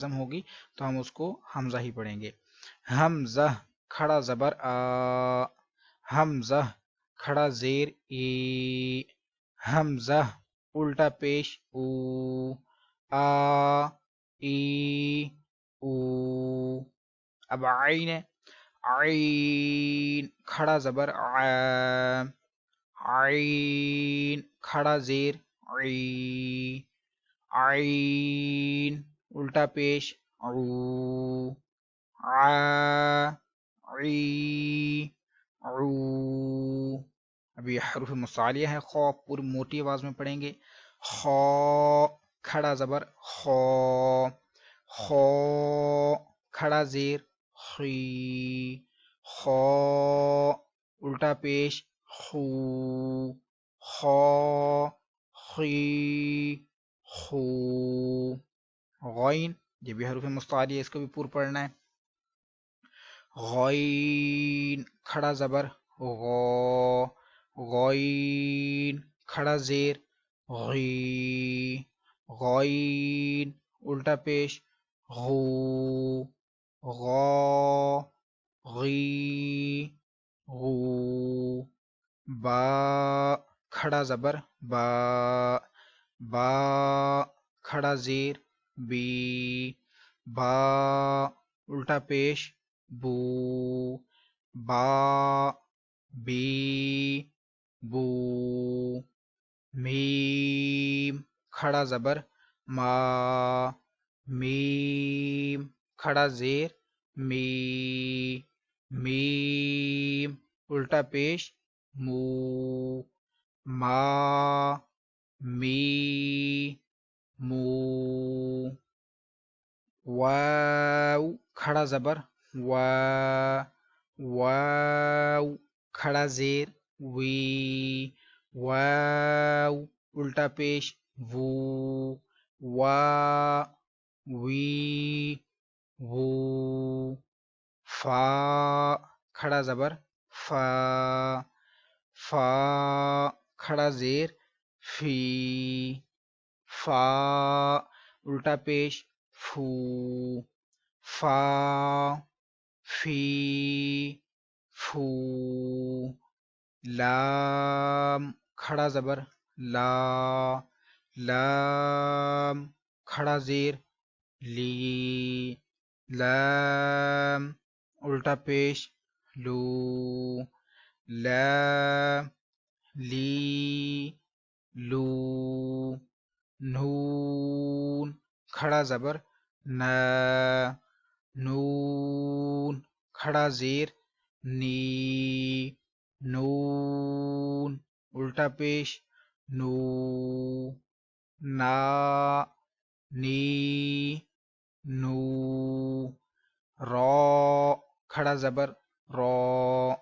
لازم ہوگی تو ہم اس کو حمزہ ہی پڑھیں گے. حمزہ کھڑا زبر آ، حمزہ کھڑا زیر ای، حمزہ الٹا پیش او، آ ای او. اب عین، عین کھڑا زبر آ، عین کھڑا زیر عی، عین الٹا پیش عو، ع عی عو. اب یہ حروف مصالیہ ہے. خو پوری موٹی آواز میں پڑھیں گے. خو کھڑا زبر خو، خو کھڑا زیر خی، خو الٹا پیش خو، خو خی خو. غین یہ بھی حروف مستعلی ہے، اس کو بھی پور پڑھنا ہے. غین کھڑا زبر غو، غین کھڑا زیر غی، غین الٹا پیش غو، غو غی غو. با کھڑا زبر با، با کھڑا زیر بی، با الٹا پیش بو، با بی بو. میم کھڑا زبر ما، میم کھڑا زیر می، میم الٹا پیش مو، ما می مو. واو کھڑا زبر وا، واو کھڑا زیر وی، واو الٹا پیش وو، وا وی وو. فا کھڑا زبر فا، فا کھڑا زیر فی، فا الٹا پیش فو، فا فی فو. لام کھڑا زبر لا، لام کھڑا زیر لی، لام الٹا پیش لو، لام لی لو. نون کھڑا زبر نا، نون کھڑا زیر نی، نون الٹا پیش نو، نا نی نو. را کھڑا زبر رو،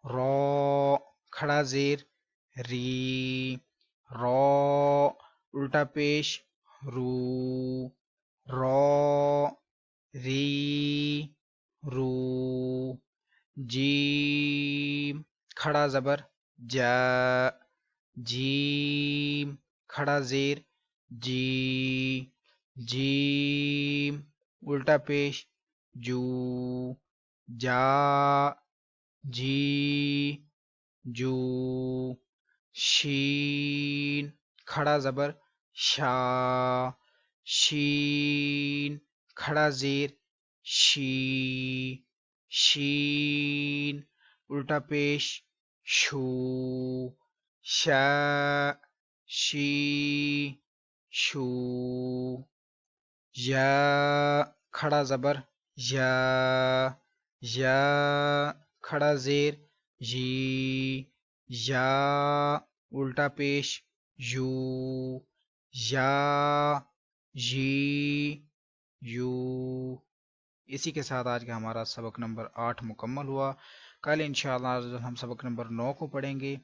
رو کھڑا زیر ری، رو الٹا پیش رو، رو ری رو. جیم کھڑا زبر جا، جیم کھڑا زیر جی، جیم الٹا پیش جو، جا جی جو. شین کھڑا زبر شا، شین کھڑا زیر شی، شین الٹا پیش شو، شا شی شو. یا کھڑا زبر یا، یا کھڑا زیر جی، یا الٹا پیش یو، یا جی یو. اسی کے ساتھ آج کا ہمارا سبق نمبر 8 مکمل ہوا. کل انشاءاللہ ہم سبق نمبر 9 کو پڑھیں گے.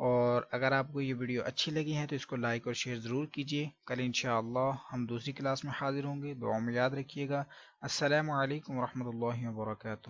اور اگر آپ کو یہ ویڈیو اچھی لگی ہے تو اس کو لائک اور شیئر ضرور کیجیے. کل انشاءاللہ ہم دوسری کلاس میں حاضر ہوں گے. دعا میں یاد رکھیے گا. السلام علیکم ورحمۃ اللہ وبرکاتہ.